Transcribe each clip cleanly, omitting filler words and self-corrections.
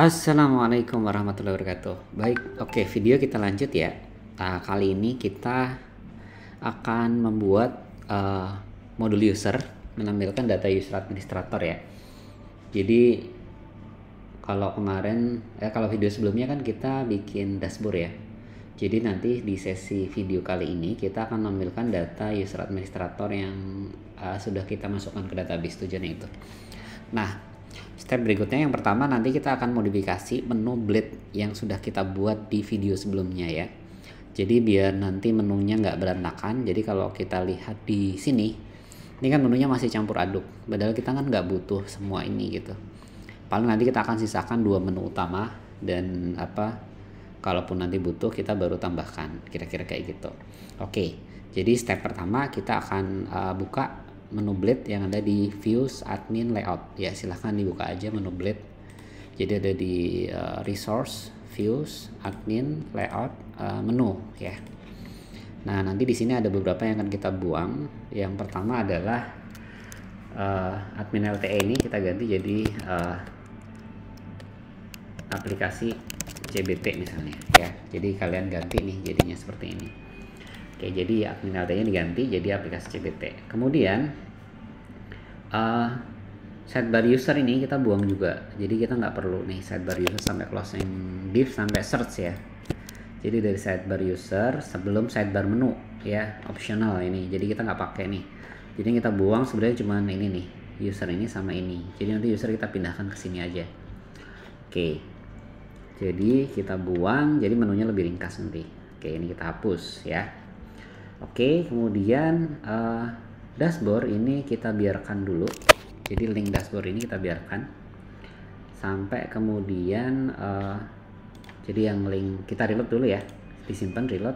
Assalamualaikum warahmatullahi wabarakatuh. Baik, oke, video kita lanjut ya. Kali ini kita akan membuat modul user, menampilkan data user administrator ya. Jadi kalau kalau video sebelumnya kan kita bikin dashboard ya. Jadi nanti di sesi video kali ini kita akan menampilkan data user administrator yang sudah kita masukkan ke database, tujuannya itu. Nah, step berikutnya yang pertama nanti kita akan modifikasi menu blade yang sudah kita buat di video sebelumnya ya. Jadi biar nanti menunya nggak berantakan. Jadi kalau kita lihat di sini, ini kan menunya masih campur aduk. Padahal kita kan nggak butuh semua ini gitu. Paling nanti kita akan sisakan 2 menu utama dan kalaupun nanti butuh kita baru tambahkan. Kira-kira kayak gitu. Oke. Jadi step pertama kita akan buka menu blade yang ada di views admin layout ya, silahkan dibuka aja menu blade. Jadi ada di resource, views, admin, layout, menu ya. Nah nanti di sini ada beberapa yang akan kita buang. Yang pertama adalah admin LTE, ini kita ganti jadi aplikasi CBT misalnya ya. Jadi kalian ganti nih jadinya seperti ini. Oke, jadi admin LTE-nya diganti jadi aplikasi CBT. Kemudian sidebar user ini kita buang juga. Jadi kita nggak perlu nih sidebar user sampai closing div sampai search ya. Jadi dari sidebar user sebelum sidebar menu ya, optional ini. Jadi kita nggak pakai nih. Jadi kita buang sebenarnya cuma ini nih, user ini sama ini. Jadi nanti user kita pindahkan ke sini aja. Oke. Jadi kita buang, jadi menunya lebih ringkas nanti. Oke, ini kita hapus ya. Oke, kemudian dashboard ini kita biarkan dulu. Jadi link dashboard ini kita biarkan sampai kemudian jadi yang link kita reload dulu ya, disimpan reload.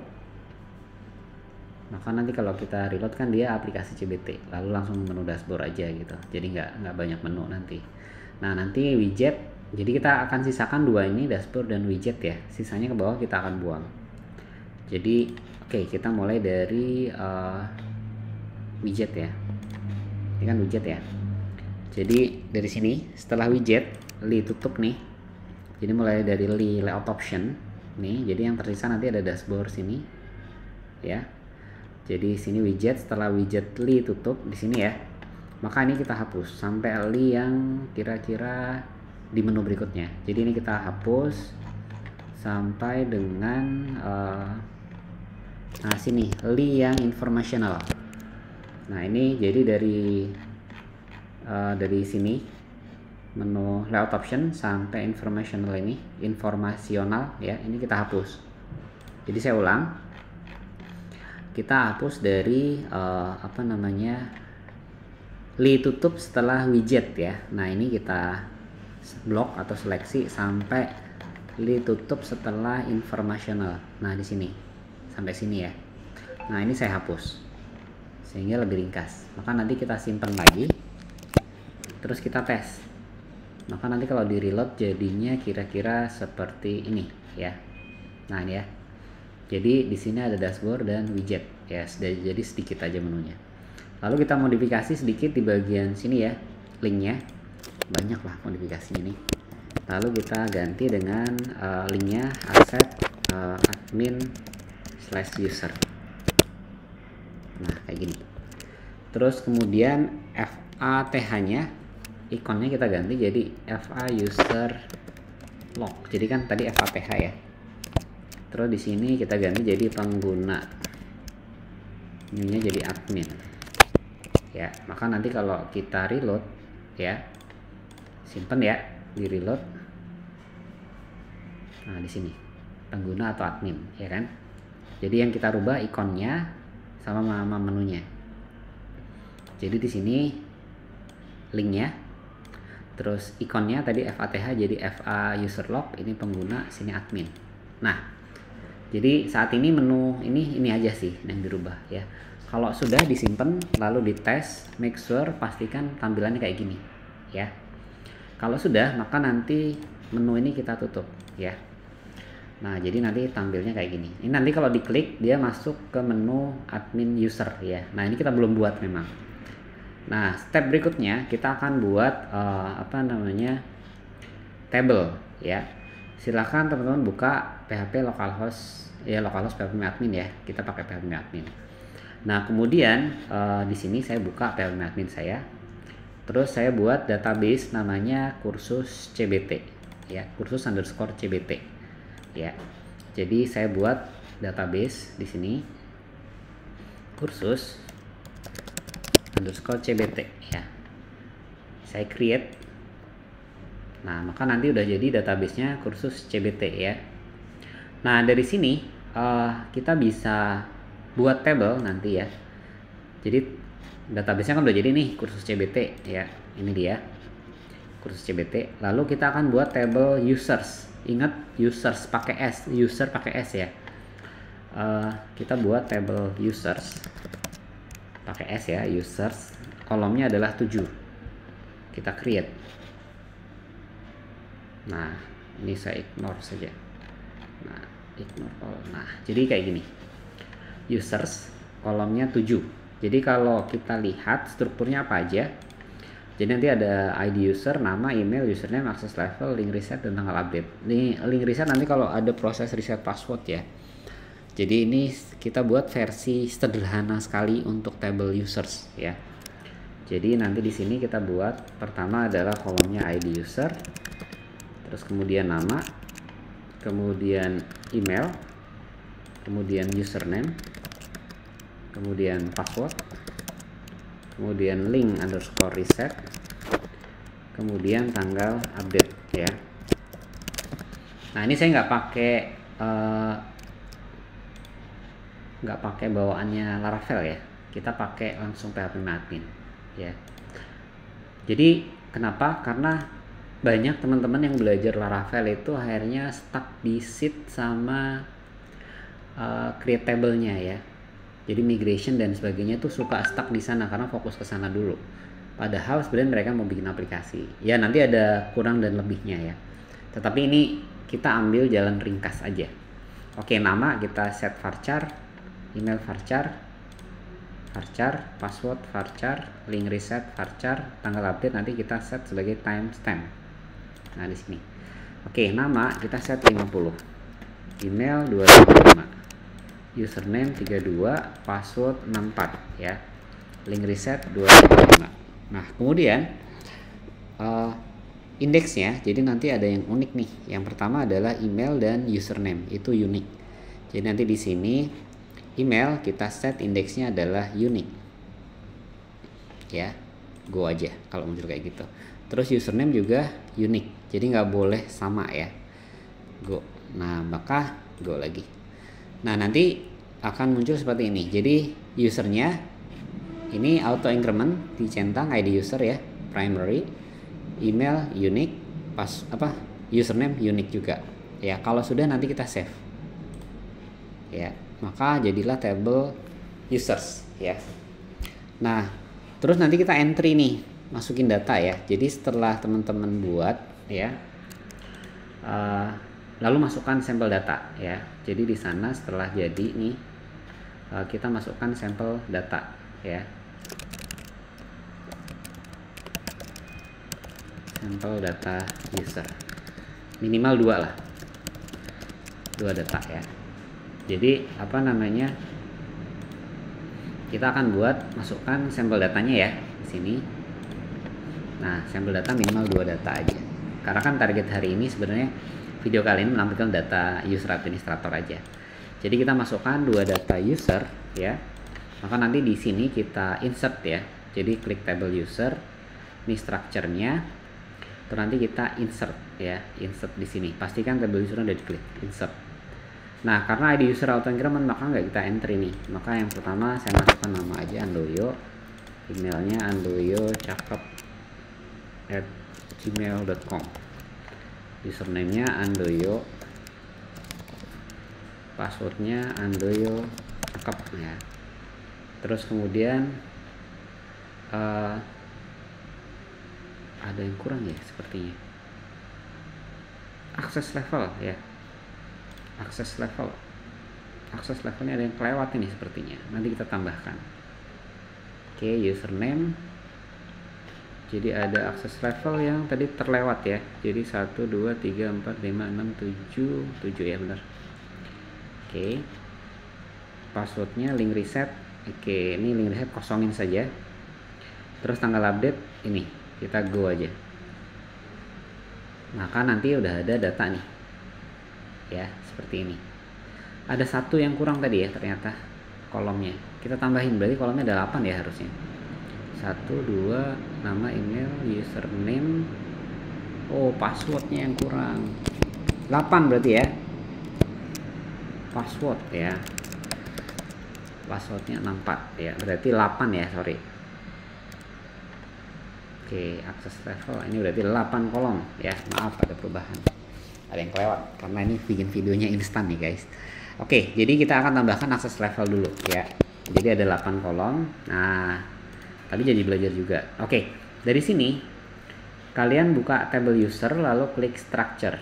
Maka nanti kalau kita reload kan dia aplikasi CBT, lalu langsung menu dashboard aja gitu. Jadi nggak banyak menu nanti. Nah nanti widget, jadi kita akan sisakan 2 ini, dashboard dan widget ya. Sisanya ke bawah kita akan buang. Jadi oke, kita mulai dari widget ya. Ini kan widget ya. Jadi dari sini setelah widget, tutup nih. Jadi mulai dari layout option nih. Jadi yang tersisa nanti ada dashboard sini ya. Jadi sini widget, setelah widget tutup di sini ya. Maka ini kita hapus sampai yang kira-kira di menu berikutnya. Jadi ini kita hapus sampai dengan nah sini yang informational. Nah ini jadi dari sini menu layout option sampai informational ini, informasional ya, ini kita hapus. Jadi saya ulang, kita hapus dari tutup setelah widget ya. Nah ini kita blok atau seleksi sampai tutup setelah informational. Nah di sini sampai sini ya. Nah ini saya hapus sehingga lebih ringkas. Maka nanti kita simpan lagi, terus kita tes. Maka nanti kalau di reload jadinya kira-kira seperti ini ya. Nah ini ya. Jadi di sini ada dashboard dan widget ya. Jadi sedikit aja menunya. Lalu kita modifikasi sedikit di bagian sini ya, linknya. Banyak lah modifikasinya nih. Lalu kita ganti dengan linknya asset admin/user. Nah kayak gini. Terus kemudian FATH nya, ikonnya kita ganti jadi FA user log. Jadi kan tadi FATH ya. Terus di sini kita ganti jadi pengguna. Ininya jadi admin. Ya, maka nanti kalau kita reload ya, simpen ya, di reload. Nah di sini pengguna atau admin ya kan. Jadi yang kita rubah ikonnya sama menunya. Jadi di sini linknya, terus ikonnya tadi FATH jadi FA user log, ini pengguna, sini admin. Nah jadi saat ini menu ini aja sih yang dirubah ya. Kalau sudah disimpan lalu dites, make sure pastikan tampilannya kayak gini ya. Kalau sudah maka nanti menu ini kita tutup ya. Nah jadi nanti tampilnya kayak gini. Ini nanti kalau diklik dia masuk ke menu admin user ya. Nah ini kita belum buat memang. Nah step berikutnya kita akan buat table ya. Silakan teman-teman buka PHP localhost ya, localhost PHP admin ya. Kita pakai PHP admin. Nah, kemudian di sini saya buka PHP admin saya. Terus saya buat database namanya kursus CBT ya, kursus_CBT ya. Jadi saya buat database di sini kursus_CBT ya. Saya create. Nah, maka nanti udah jadi databasenya kursus CBT ya. Nah, dari sini kita bisa buat table nanti ya. Jadi databasenya kan udah jadi nih, kursus CBT ya. Ini dia kursus CBT. Lalu kita akan buat table users. Ingat, users pakai S, user pakai S ya. Kita buat table users pakai S ya, users. Kolomnya adalah 7. Kita create. Nah, ini saya ignore saja. Nah, ignore all. Nah, jadi kayak gini. Users, kolomnya 7. Jadi kalau kita lihat strukturnya apa aja. Jadi nanti ada ID user, nama, email, username, access level, link reset, dan tanggal update. Ini link reset nanti kalau ada proses reset password ya. Jadi ini kita buat versi sederhana sekali untuk table users ya. Jadi nanti di sini kita buat pertama adalah kolomnya ID user, terus kemudian nama, kemudian email, kemudian username, kemudian password, kemudian link underscore reset, kemudian tanggal update ya. Nah, ini saya nggak pakai bawaannya Laravel ya, kita pakai langsung PHP admin ya. Jadi kenapa? Karena banyak teman-teman yang belajar Laravel itu akhirnya stuck di seed sama create table-nya ya. Jadi migration dan sebagainya tuh suka stuck di sana karena fokus ke sana dulu. Padahal sebenarnya mereka mau bikin aplikasi. Ya nanti ada kurang dan lebihnya ya. Tetapi ini kita ambil jalan ringkas aja. Oke, nama kita set varchar, email varchar, password varchar, link reset varchar, tanggal update nanti kita set sebagai timestamp. Nah, di sini. Oke, nama kita set 50. Email 255. Username 32, password 64 ya. Link reset 255. Nah, kemudian indeksnya, jadi nanti ada yang unik nih. Yang pertama adalah email dan username, itu unik. Jadi nanti di sini email kita set indeksnya adalah unique ya, go aja kalau muncul kayak gitu. Terus username juga unique, jadi nggak boleh sama ya, go. Nah, maka go lagi. Nah, nanti akan muncul seperti ini. Jadi usernya ini auto increment dicentang ID user ya, primary, email unique, username unique juga ya. Kalau sudah nanti kita save ya, maka jadilah table users ya. Nah, terus nanti kita entry nih, masukin data ya. Jadi setelah teman-teman buat ya, lalu masukkan sampel data ya. Jadi di sana setelah jadi nih, kita masukkan sampel data ya, sampel data user minimal 2 lah, 2 data ya. Jadi kita akan buat masukkan sampel datanya ya di sini. Nah, sampel data minimal 2 data aja. Karena kan target hari ini sebenarnya video kali ini menampilkan data user administrator aja. Jadi kita masukkan 2 data user ya. Maka nanti di sini kita insert ya. Jadi klik table user, ini structure-nya. Terus nanti kita insert ya, insert di sini. Pastikan table user udah diklik insert. Nah, karena ID user auto increment maka nggak kita entry nih. Maka yang pertama saya masukkan nama aja Andoyo, emailnya andoyo@gmail.com, username-nya Andoyo, passwordnya Andoyo cakep ya. Terus kemudian ada yang kurang ya sepertinya, akses level ya. Akses levelnya ada yang kelewat ini sepertinya, nanti kita tambahkan. Oke, username Jadi ada akses level yang tadi terlewat ya. Jadi 1 2 3 4 5 6 7 ya, benar. Oke. Passwordnya link reset. Oke, ini link reset kosongin saja. Terus tanggal update ini kita go aja. Maka nanti udah ada data nih. Ya, seperti ini. Ada satu yang kurang tadi ya ternyata kolomnya. Kita tambahin, berarti kolomnya ada 8 ya harusnya. 1 2 nama, email, username. Oh, passwordnya yang kurang. 8 berarti ya. Password ya. Passwordnya 64 ya. Berarti 8 ya, sorry. Oke, akses level ini berarti 8 kolom ya. Maaf ada perubahan. Ada yang kelewat karena ini bikin videonya instan nih guys. Oke, jadi kita akan tambahkan akses level dulu ya. Jadi ada 8 kolom. Nah, tadi jadi belajar juga. Oke, dari sini kalian buka table user lalu klik structure.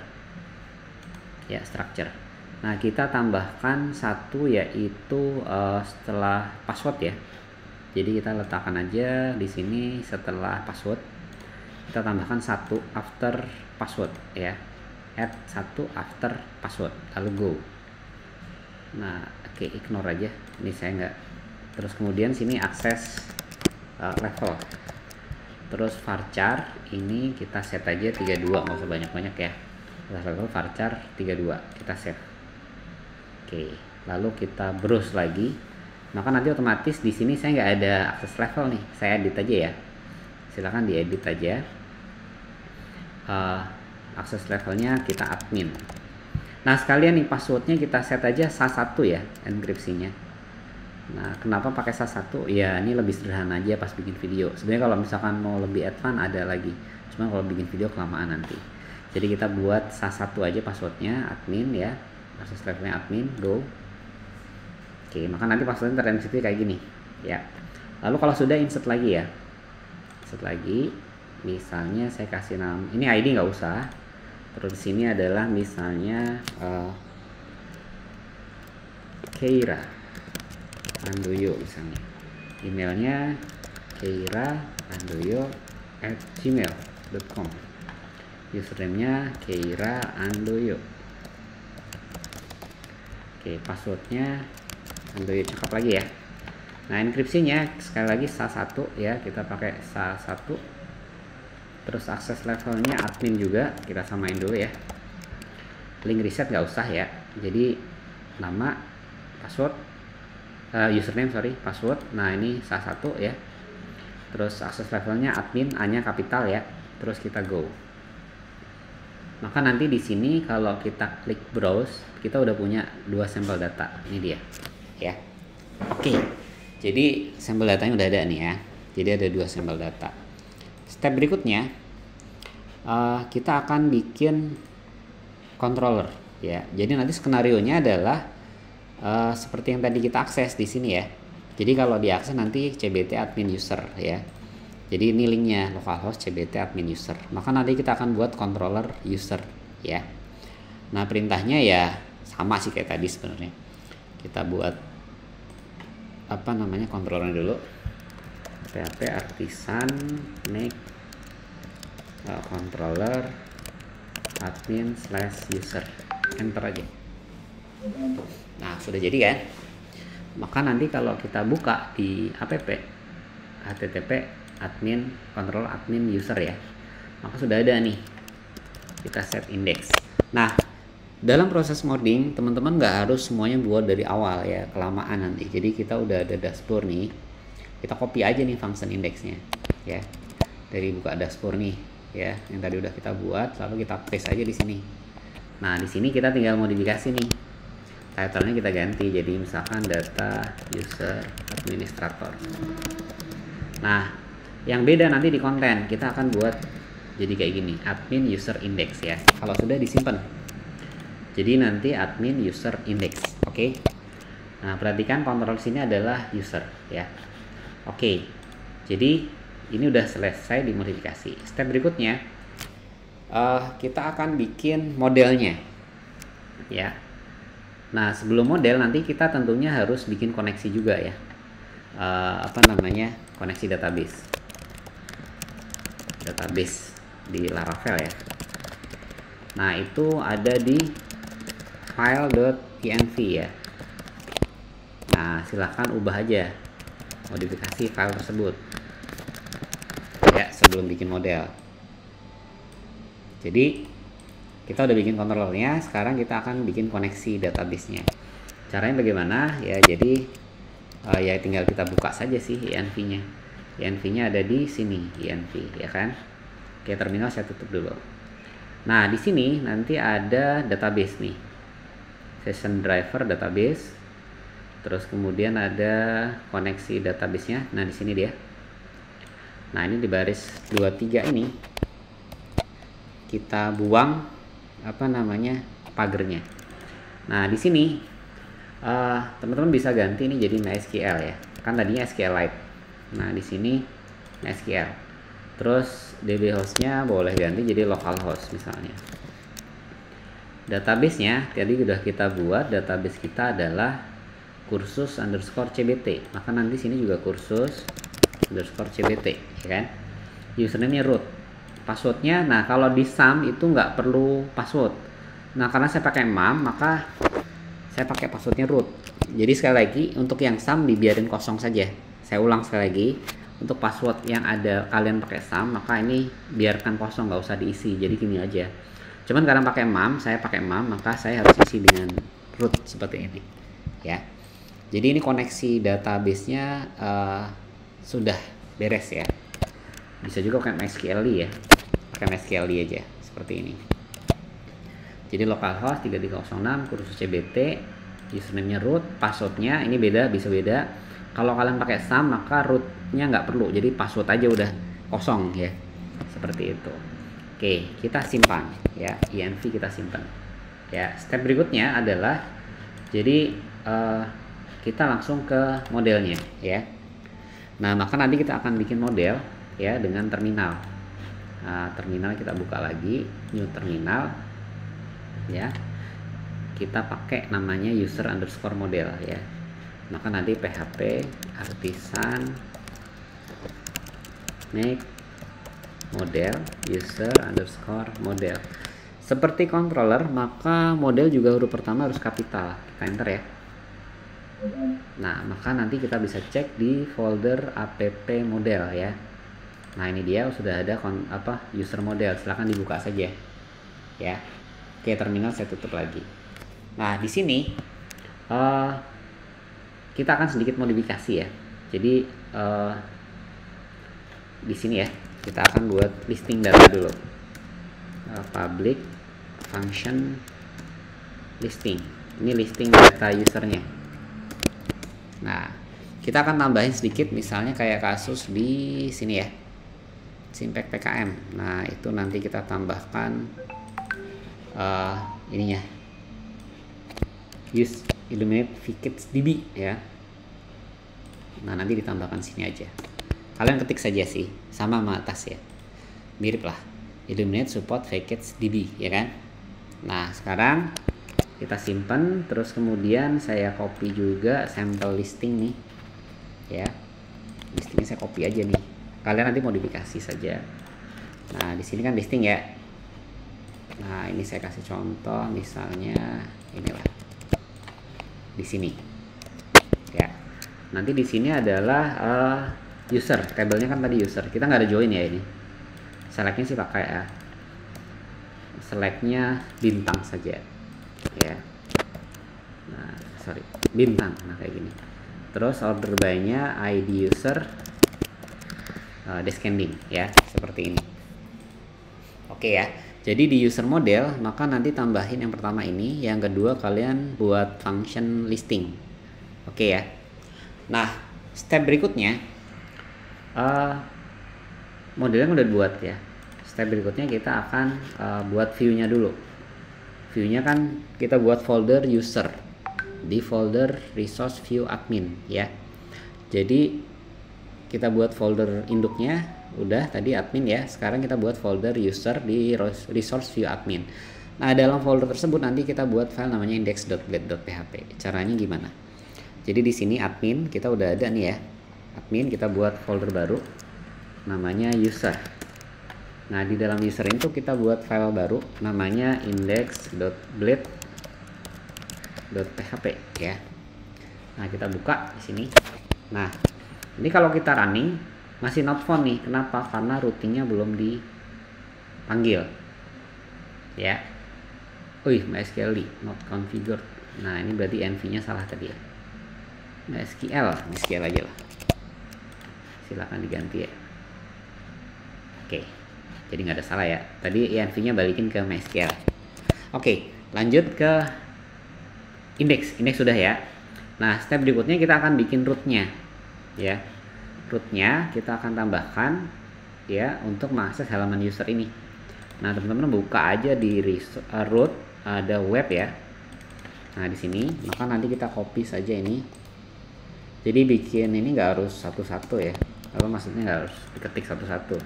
Ya, structure. Nah, kita tambahkan satu yaitu setelah password ya. Jadi kita letakkan aja di sini setelah password. Kita tambahkan satu after password ya. Add satu after password lalu go. Nah, oke, ignore aja. Ini saya nggak. Terus kemudian sini akses level. Terus varchar ini kita set aja 32, nggak usah banyak-banyak ya. Level varchar 32 kita save. Oke, lalu kita browse lagi. Maka nanti otomatis di sini saya nggak ada akses level nih. Saya edit aja ya. Silahkan diedit aja. Akses levelnya kita admin. Nah, sekalian nih passwordnya kita set aja SHA-1 ya, enkripsinya. Nah, kenapa pakai SHA-1? Ya, ini lebih sederhana aja pas bikin video. Sebenarnya kalau misalkan mau lebih advance ada lagi. Cuma kalau bikin video kelamaan nanti. Jadi kita buat SHA-1 aja passwordnya, admin ya. Akses levelnya admin, go. Oke, maka nanti passwordnya terencrypt kayak gini ya. Lalu kalau sudah insert lagi ya. Insert lagi. Misalnya saya kasih nama, ini ID nggak usah. Terus di sini adalah misalnya Keira Andoyo misalnya. Emailnya keiraandoyo@gmail.com. Username-nya Keira Andoyo. Oke, passwordnya Andoyo, cakep lagi ya. Nah, enkripsinya sekali lagi SHA-1 ya, kita pakai SHA-1. Terus akses levelnya admin juga kita samain dulu ya. Link reset nggak usah ya. Jadi nama, password, username sorry, password. Nah, ini SHA-1 ya. Terus akses levelnya admin, A-nya kapital ya. Terus kita go. Maka nanti di sini kalau kita klik browse, kita udah punya 2 sampel data. Ini dia ya. Oke. Jadi sampel datanya udah ada nih ya. Jadi ada 2 sampel data. Step berikutnya kita akan bikin controller ya. Jadi nanti skenarionya adalah seperti yang tadi kita akses di sini ya. Jadi kalau diakses nanti cbt admin user ya. Jadi ini linknya localhost cbt admin user. Maka nanti kita akan buat controller user ya. Nah, perintahnya ya sama sih kayak tadi sebenarnya. Kita buat apa namanya controllernya dulu. php artisan make controller admin /user, enter aja. Nah, sudah jadi kan. Maka nanti kalau kita buka di app http admin controller admin user ya, maka sudah ada nih, kita set index. Nah, dalam proses modding teman-teman nggak harus semuanya buat dari awal ya, kelamaan nanti. Jadi kita udah ada dashboard nih, kita copy aja nih function indexnya ya, dari buka dashboard nih ya, yang tadi udah kita buat, lalu kita paste aja di sini. Nah, di sini kita tinggal modifikasi nih, title-nya kita ganti jadi misalkan data user administrator. Nah, yang beda nanti di konten kita akan buat jadi kayak gini, admin user index ya. Kalau sudah disimpan, jadi nanti admin user index. Oke. Nah, perhatikan kontrol sini adalah user ya. Oke. Jadi ini udah selesai dimodifikasi. Step berikutnya kita akan bikin modelnya ya. Nah, sebelum model nanti kita tentunya harus bikin koneksi juga ya. Koneksi database. database di Laravel ya. Nah, itu ada di file.env ya. Nah, silahkan ubah aja, modifikasi file tersebut ya sebelum bikin model. Jadi kita udah bikin controllernya, sekarang kita akan bikin koneksi database-nya. Caranya bagaimana ya? Jadi ya tinggal kita buka saja sih env-nya. Env-nya ada di sini, env ya kan. Oke, terminal saya tutup dulu. Nah, di sini nanti ada database nih, session driver database. Terus kemudian ada koneksi database-nya. Nah, di sini dia. Nah, ini di baris 23 ini kita buang apa namanya pagernya. Nah, di sini teman-teman bisa ganti ini jadi MySQL ya. Kan tadinya SQLite. Nah, di sini MySQL. Terus DB hostnya boleh ganti jadi localhost misalnya. Database-nya tadi udah kita buat, database kita adalah kursus_cbt, maka nanti sini juga kursus_cbt ya kan. Username-nya root, passwordnya, nah kalau di sum itu nggak perlu password. Nah, karena saya pakai mam, maka saya pakai passwordnya root. Jadi sekali lagi untuk yang sum dibiarin kosong saja. Saya ulang sekali lagi, untuk password yang ada kalian pakai sum, maka ini biarkan kosong, nggak usah diisi. Jadi gini aja. Cuman karena pakai mam, saya pakai mam, maka saya harus isi dengan root seperti ini ya. Jadi ini koneksi database-nya sudah beres ya. Bisa juga pakai MySQL ya. Pakai MySQL aja seperti ini. Jadi localhost 3306 kursus CBT, username-nya root, password-nya ini beda, bisa beda. Kalau kalian pakai sum maka root-nya nggak perlu. Jadi password aja udah kosong ya. Seperti itu. Oke, kita simpan ya. env kita simpan. Ya, step berikutnya adalah jadi kita langsung ke modelnya ya. Nah, maka nanti kita akan bikin model ya dengan terminal. Nah, terminal kita buka lagi, new terminal ya. Kita pakai namanya user_model ya. Maka nanti php artisan make model user_model. Seperti controller, maka model juga huruf pertama harus kapital. Kita enter ya. Nah, maka nanti kita bisa cek di folder app model ya. Nah, ini dia sudah ada user model. Silahkan dibuka saja ya. Oke, terminal saya tutup lagi. Nah, di sini kita akan sedikit modifikasi ya. Jadi di sini ya kita akan buat listing data dulu. Public function listing. Ini listing data usernya. Nah, kita akan tambahin sedikit, misalnya kayak kasus di sini ya, Simpek PKM. Nah, itu nanti kita tambahkan ininya, use illuminate Vkits DB ya. Nah, nanti ditambahkan sini aja. Kalian ketik saja sih, sama atas ya, mirip lah. Illuminate support Vkits DB ya kan. Nah, sekarang kita simpan, terus kemudian saya copy juga sampel listing nih ya. Listingnya saya copy aja nih, kalian nanti modifikasi saja. Nah, di sini kan listing ya. Nah, ini saya kasih contoh, misalnya inilah di sini ya. Nanti di sini adalah user, tabelnya kan tadi user, kita nggak ada join ya. Ini selectnya sih pakai ya, selectnya bintang saja ya. Nah, sorry, bintang. Nah, kayak gini. Terus order by-nya ID user descending ya, seperti ini. Oke ya. Jadi di user model, maka nanti tambahin yang pertama ini, yang kedua kalian buat function listing. Oke ya. Nah, step berikutnya modelnya udah buat ya. Step berikutnya kita akan buat view-nya dulu. View-nya kan kita buat folder user di folder resource view admin ya. Jadi kita buat folder induknya udah tadi admin ya. Sekarang kita buat folder user di resource view admin. Nah, dalam folder tersebut nanti kita buat file namanya index.blade.php. Caranya gimana? Jadi di sini admin kita udah ada nih ya. Admin kita buat folder baru namanya user. Nah, di dalam user itu kita buat file baru namanya index.blade.php ya. Nah, kita buka di sini. Nah, ini kalau kita running masih not found nih. Kenapa? Karena routingnya belum dipanggil. Ya. MySQL not configured. Nah, ini berarti env-nya salah tadi ya. MySQL aja lah. Silakan diganti ya. Oke. Jadi nggak ada salah ya. Tadi env-nya balikin ke MySQL. Oke, lanjut ke index. Index sudah ya. Nah, step berikutnya kita akan bikin root-nya. Ya. Root-nya kita akan tambahkan ya untuk mengakses halaman user ini. Nah, teman-teman buka aja di root, ada web ya. Nah, di sini maka nanti kita copy saja ini. Jadi bikin ini nggak harus satu-satu ya. Apa maksudnya nggak harus diketik satu-satu.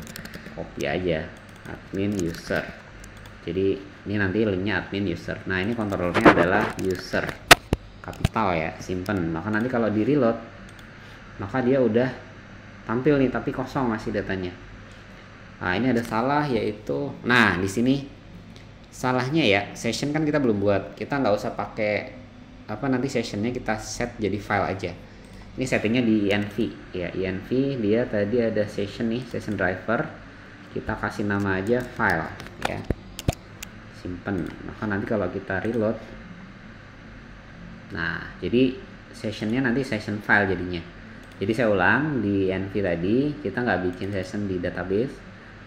Copy aja admin user. Jadi ini nanti linknya admin user. Nah, ini kontrolnya adalah user kapital ya, simpen. Maka nanti kalau di reload maka dia udah tampil nih tapi kosong masih datanya. Nah, ini ada salah yaitu, nah di sini salahnya ya, session kan kita belum buat. Kita nggak usah pakai apa, nanti sessionnya kita set jadi file aja. Ini settingnya di env ya, env dia tadi ada session nih, session driver. Kita kasih nama aja file ya, simpen. Maka nanti kalau kita reload, nah jadi sessionnya nanti session file jadinya. Jadi saya ulang, di env tadi kita nggak bikin session di database,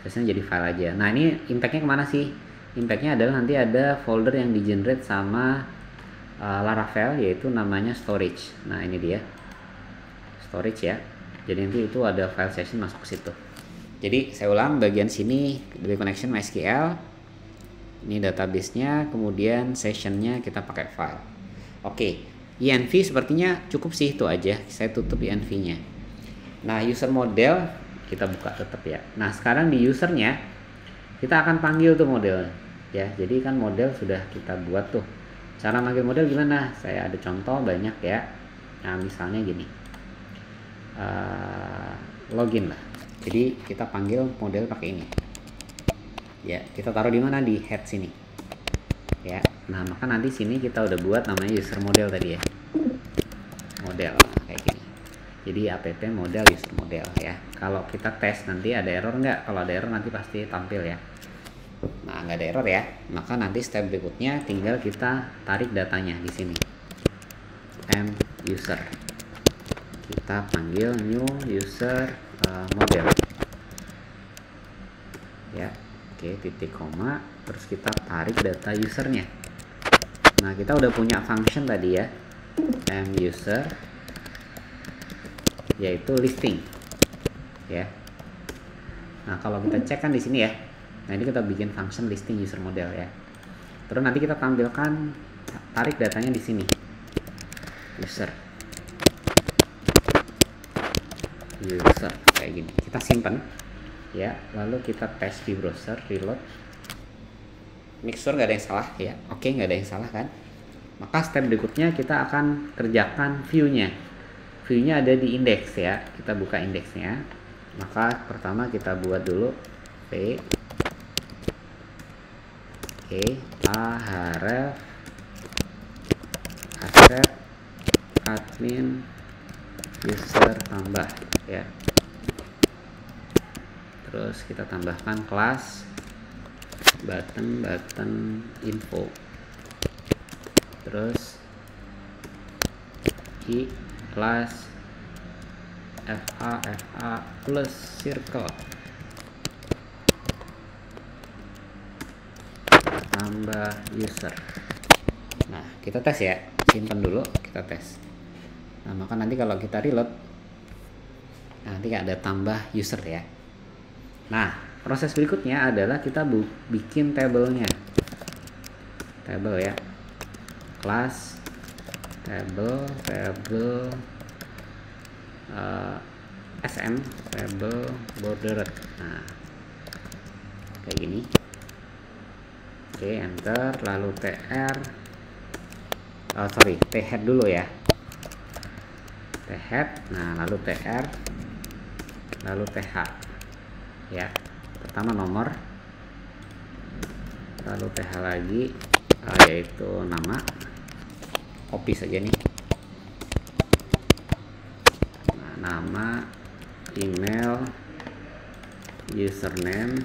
session jadi file aja. Nah, ini impactnya kemana sih? Impactnya adalah nanti ada folder yang di generate sama Laravel, yaitu namanya storage. Nah, ini dia storage ya. Jadi nanti itu ada file session masuk ke situ. Jadi saya ulang, bagian sini DB connection MySQL, ini database-nya, kemudian session-nya kita pakai file. Oke, env sepertinya cukup sih, itu aja. Saya tutup env-nya. Nah, user model kita buka tetap ya. Nah, sekarang di usernya kita akan panggil tuh model ya. Jadi kan model sudah kita buat tuh. Cara manggil model gimana? Saya ada contoh banyak ya. Nah, misalnya gini, login lah. Jadi kita panggil model pakai ini ya. Kita taruh di mana? Di head sini ya. Nah, maka nanti sini kita udah buat namanya user model tadi ya, model kayak gini. Jadi app model user model ya. Kalau kita tes nanti ada error nggak? Kalau ada error nanti pasti tampil ya. Nah, nggak ada error ya, maka nanti step berikutnya tinggal kita tarik datanya di sini. User, kita panggil new user model ya. Oke, titik koma, terus kita tarik data usernya. Nah, kita udah punya function tadi ya, user, yaitu listing ya. Nah, kalau kita cek kan di sini ya. Nah, ini kita bikin function listing user model ya. Terus nanti kita tampilkan, tarik datanya di sini, user kayak gini. Kita simpan ya, lalu kita tes di browser, reload, make sure nggak ada yang salah ya. Oke, nggak ada yang salah kan. Maka step berikutnya kita akan kerjakan view-nya. View-nya ada di index ya. Kita buka indeksnya. Maka pertama kita buat dulu v href asset admin user tambah ya. Terus kita tambahkan kelas button info, terus kelas fa plus circle tambah user. Nah, kita tes ya, simpan dulu, kita tes. Nah, maka nanti kalau kita reload, nanti ada tambah user ya. Nah, proses berikutnya adalah kita bikin tabelnya. Tabel ya. Class table sm table bordered. Nah, kayak gini. Oke, enter, lalu tr, thead dulu ya, thead. Nah, lalu tr, lalu th ya. Pertama nomor, lalu th lagi, yaitu nama, copy saja nih. Nah, nama, email, username,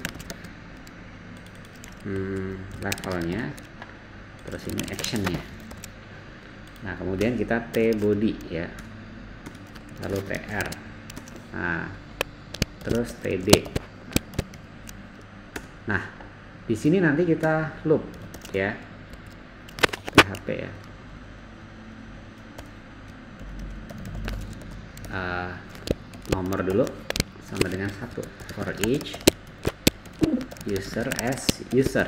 levelnya, terus ini actionnya. Nah, kemudian kita t-body ya, lalu tr, nah terus td. Nah, di sini nanti kita loop ya, php ya, nomor dulu sama dengan 1, for each user as user.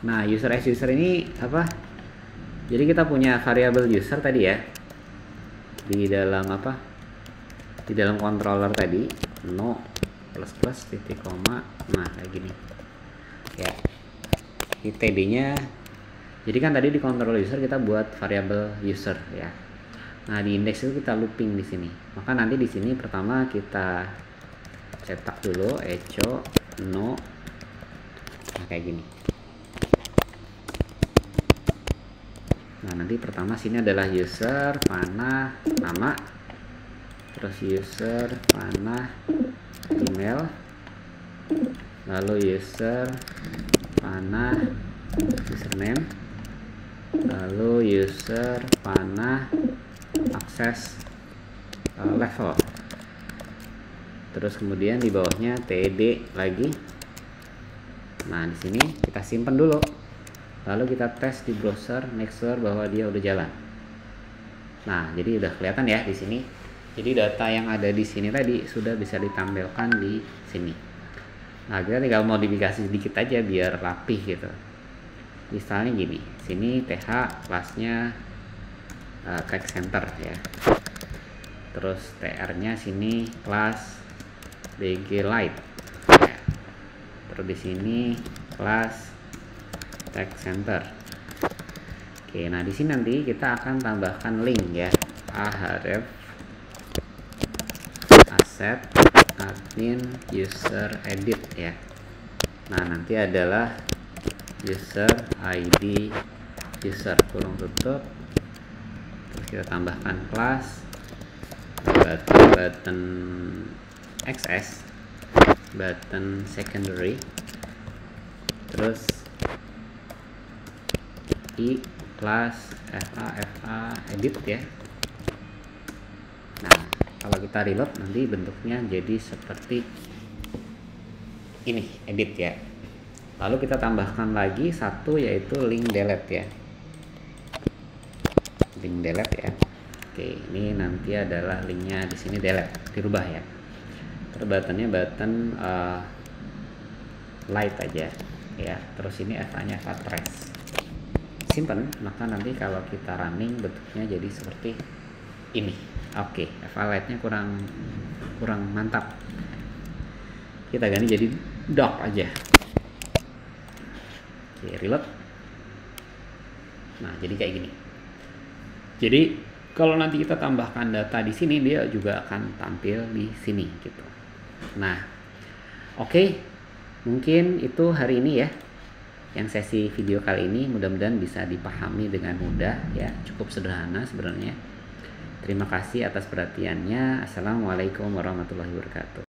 Nah, user as user ini apa? Jadi kita punya variabel user tadi ya, di dalam apa? Di dalam controller tadi, no plus plus titik koma, nah kayak gini ya. Ini td-nya, jadi kan tadi di controller user kita buat variabel user ya. Nah, di index itu kita looping di sini. Maka nanti di sini pertama kita cetak dulu echo no, nah kayak gini. Nah, nanti pertama sini adalah user panah nama, terus user panah email, lalu user panah username, lalu user panah akses level, terus kemudian di bawahnya td lagi. Nah, di sini kita simpan dulu, lalu kita tes di browser, make sure bahwa dia udah jalan. Nah, jadi udah kelihatan ya di sini. Jadi data yang ada di sini tadi sudah bisa ditampilkan di sini. Nah, kita tinggal modifikasi sedikit aja biar rapih gitu. Misalnya gini, sini th kelasnya text center ya. Terus tr-nya sini kelas bg lite. Ya. Terus di sini kelas text center. Oke, nah di sini nanti kita akan tambahkan link ya, ahref asset admin user edit ya. Nah, nanti adalah user id user kurung tutup, terus kita tambahkan kelas button xs, button secondary, terus i kelas fa edit ya. Nah, kalau kita reload nanti bentuknya jadi seperti ini, edit ya. Lalu kita tambahkan lagi satu, yaitu link delete ya, link delete ya. Oke, ini nanti adalah linknya di sini delete, dirubah ya. Terus buttonnya button light aja ya. Terus ini fa-nya fa trace. Simpan, maka nanti kalau kita running bentuknya jadi seperti ini. Oke, fa light-nya kurang mantap. Kita ganti jadi doc aja. Oke, reload. Nah, jadi kayak gini. Jadi kalau nanti kita tambahkan data di sini, dia juga akan tampil di sini gitu. Nah, oke, mungkin itu hari ini ya, yang sesi video kali ini. Mudah-mudahan bisa dipahami dengan mudah ya, cukup sederhana sebenarnya. Terima kasih atas perhatiannya. Assalamualaikum warahmatullahi wabarakatuh.